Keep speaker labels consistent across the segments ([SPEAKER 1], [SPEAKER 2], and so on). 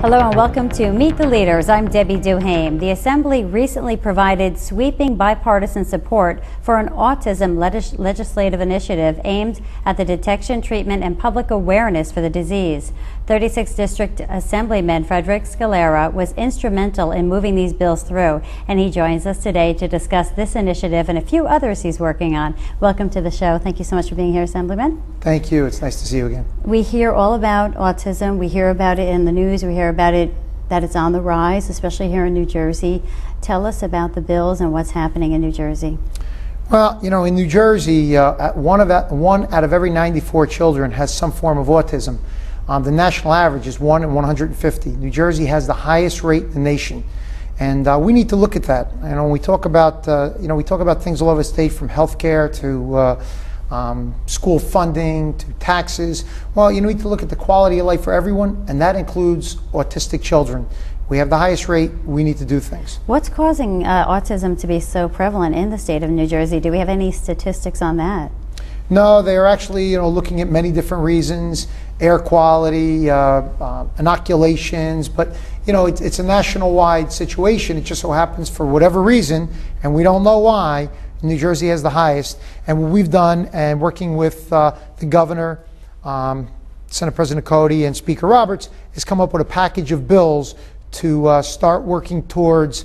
[SPEAKER 1] Hello and welcome to Meet the Leaders. I'm Debbie Duhame. The Assembly recently provided sweeping bipartisan support for an autism legislative initiative aimed at the detection, treatment, and public awareness for the disease. 36th District Assemblyman Frederick Scalera was instrumental in moving these bills through, and he joins us today to discuss this initiative and a few others he's working on. Welcome to the show. Thank you so much for being here, Assemblyman.
[SPEAKER 2] Thank you. It's nice to see you again.
[SPEAKER 1] We hear all about autism. We hear about it in the news. We hear about it, that it's on the rise, especially here in New Jersey. Tell us about the bills and what's happening in New Jersey.
[SPEAKER 2] Well, you know, in New Jersey, one out of every 94 children has some form of autism. The national average is 1 in 150. New Jersey has the highest rate in the nation, and we need to look at that. You know, when we talk about, we talk about things all over the state, from healthcare to school funding to taxes. Well, you need to look at the quality of life for everyone, and that includes autistic children. We have the highest rate. We need to do things.
[SPEAKER 1] What's causing autism to be so prevalent in the state of New Jersey? Do we have any statistics on that?
[SPEAKER 2] No, they are actually, looking at many different reasons: air quality, inoculations. But it's a national-wide situation. It just so happens, for whatever reason, and we don't know why, New Jersey has the highest. And what we've done, and working with the governor, Senate President Cody, and Speaker Roberts, is come up with a package of bills to start working towards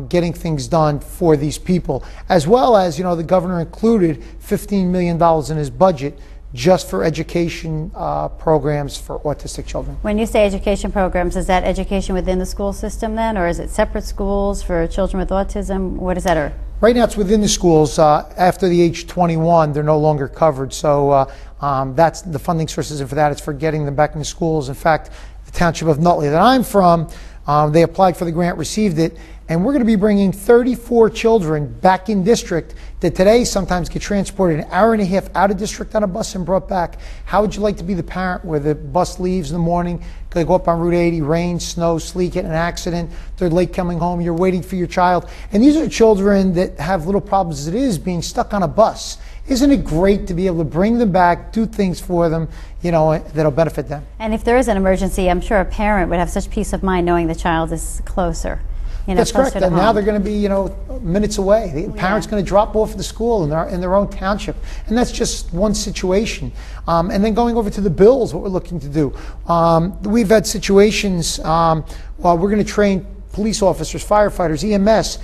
[SPEAKER 2] getting things done for these people. As well as, the governor included $15 million in his budget just for education programs for autistic children. When
[SPEAKER 1] you say education programs, is that education within the school system then, or is it separate schools for children with autism? What is that?
[SPEAKER 2] Right now it's within the schools. After the age 21, they're no longer covered. So that's the funding sources for that. It's for getting them back into schools. In fact, the township of Nutley that I'm from, they applied for the grant, received it, and we're going to be bringing 34 children back in district that today sometimes get transported an hour and a half out of district on a bus and brought back. How would you like to be the parent where the bus leaves in the morning, they go up on Route 80, rain, snow, sleet, get in an accident, they're late coming home, you're waiting for your child. And these are children that have little problems as it is being stuck on a bus. Isn't it great to be able to bring them back, do things for them, that'll benefit them? And
[SPEAKER 1] if there is an emergency, I'm sure a parent would have such peace of mind knowing the child is closer.
[SPEAKER 2] That's correct. And now they're going to be, minutes away. The parent's going to drop off at the school in their own township. And that's just one situation. And then going over to the bills, what we're looking to do. We've had situations, we're going to train police officers, firefighters, EMS,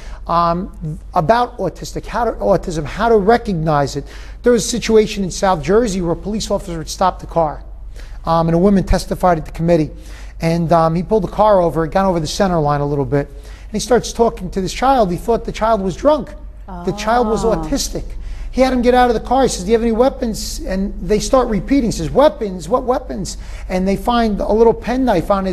[SPEAKER 2] about autism, how to recognize it. There was a situation in South Jersey where a police officer had stopped the car, and a woman testified at the committee. And he pulled the car over, it got over the center line a little bit, and he starts talking to this child. He thought the child was drunk. The child was autistic. He had him get out of the car. He says, "Do you have any weapons?" And they start repeating. He says, "Weapons? What weapons?" And they find a little penknife on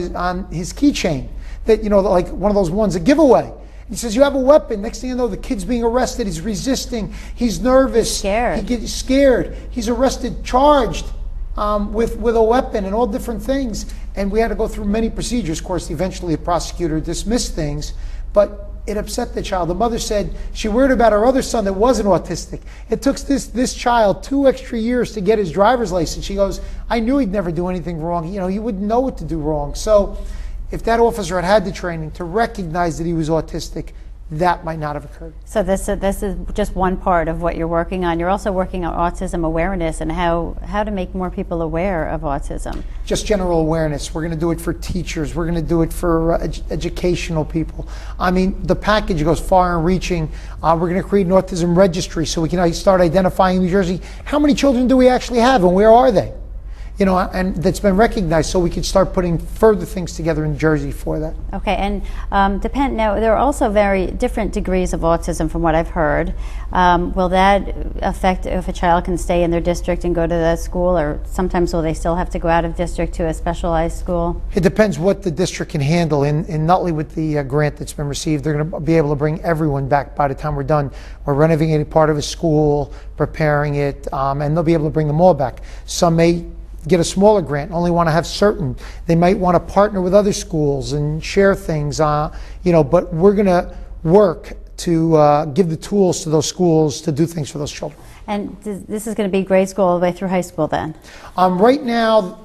[SPEAKER 2] his keychain. That, like one of those ones, a giveaway. He says, "You have a weapon." Next thing you know, the kid's being arrested. He's resisting. He's nervous.
[SPEAKER 1] He's scared.
[SPEAKER 2] He gets scared. He's arrested, charged with a weapon and all different things. And we had to go through many procedures. Of course, eventually the prosecutor dismissed things, but it upset the child. The mother said she worried about her other son that wasn't autistic. It took this child 2 extra years to get his driver's license. She goes, "I knew he'd never do anything wrong. He wouldn't know what to do wrong." So if that officer had the training to recognize that he was autistic, that might not have occurred.
[SPEAKER 1] So this is just one part of what you're working on. You're also working on autism awareness and how to make more people aware of autism.
[SPEAKER 2] Just general awareness. We're going to do it for teachers. We're going to do it for educational people. I mean, the package goes far and reaching. We're going to create an autism registry so we can start identifying in New Jersey how many children do we actually have and where are they? And that's been recognized, so we could start putting further things together in Jersey for that.
[SPEAKER 1] Okay, and now there are also very different degrees of autism from what I've heard. Will that affect if a child can stay in their district and go to the school, or sometimes will they still have to go out of district to a specialized school?
[SPEAKER 2] It depends what the district can handle. In Nutley, with the grant that's been received, they're going to be able to bring everyone back by the time we're done. We're renovating part of a school, preparing it, and they'll be able to bring them all back. Some may get a smaller grant, only want to have certain. They might want to partner with other schools and share things, but we're going to work to give the tools to those schools to do things for those children.
[SPEAKER 1] And this is going to be grade school all the way through high school then?
[SPEAKER 2] Right now,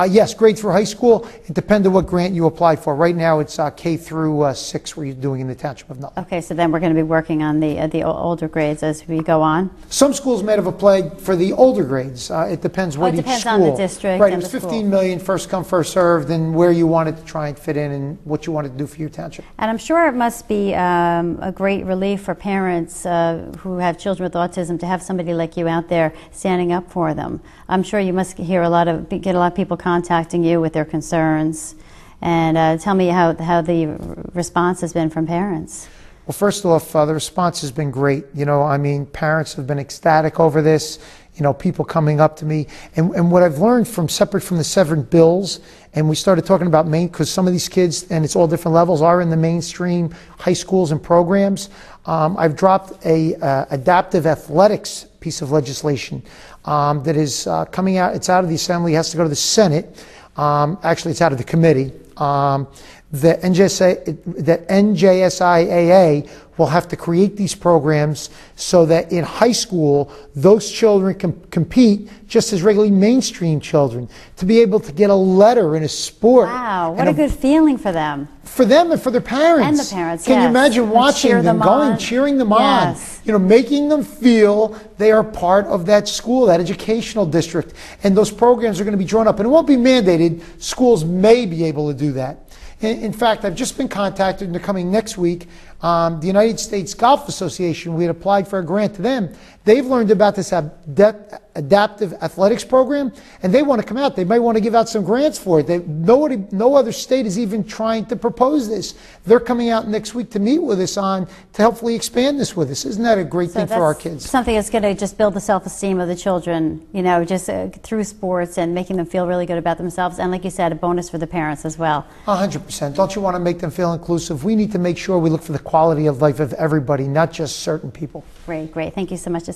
[SPEAKER 2] Yes, grade through high school. It depends on what grant you apply for. Right now, it's K through 6 where you're doing in the Township of Nutley.
[SPEAKER 1] Okay, so then we're going to be working on the older grades as we go on.
[SPEAKER 2] Some schools might have applied for the older grades. It depends what each school.
[SPEAKER 1] It depends on the district.
[SPEAKER 2] Right,
[SPEAKER 1] and
[SPEAKER 2] it was
[SPEAKER 1] the school.
[SPEAKER 2] 15 million, first come, first served, and where you wanted to try and fit in and what you wanted to do for your township.
[SPEAKER 1] And I'm sure it must be a great relief for parents who have children with autism to have somebody like you out there standing up for them. I'm sure you must get a lot of people contacting you with their concerns. And tell me how the response has been from parents.
[SPEAKER 2] Well, first off, the response has been great. You know, I mean, parents have been ecstatic over this. You know, people coming up to me. And what I've learned from separate from the seven bills, and we started talking about because some of these kids, and it's all different levels, are in the mainstream high schools and programs. I've dropped a adaptive athletics piece of legislation that is coming out. It's out of the Assembly, has to go to the Senate. Actually, it's out of the committee. The NJSIAA will have to create these programs so that in high school, those children can compete just as regularly mainstream children. To be able to get a letter in a sport.
[SPEAKER 1] Wow, what a good feeling for them.
[SPEAKER 2] For them and for their parents.
[SPEAKER 1] And the parents,
[SPEAKER 2] Can you imagine watching them going, cheering them on, you know, making them feel they are part of that school, that educational district. And those programs are going to be drawn up. And it won't be mandated. Schools may be able to do that. In fact, I've just been contacted, and they're coming next week. The United States Golf Association, we had applied for a grant to them. They've learned about this adaptive athletics program, and they want to come out. They might want to give out some grants for it. No other state is even trying to propose this. They're coming out next week to meet with us to hopefully expand this with us. Isn't that a great thing for our kids?
[SPEAKER 1] Something that's going to just build the self-esteem of the children, you know, just through sports and making them feel really good about themselves. And like you said, a bonus for the parents as well.
[SPEAKER 2] 100%. Don't you want to make them feel inclusive? We need to make sure we look for the quality of life of everybody, not just certain people.
[SPEAKER 1] Great, great. Thank you so much, Senator.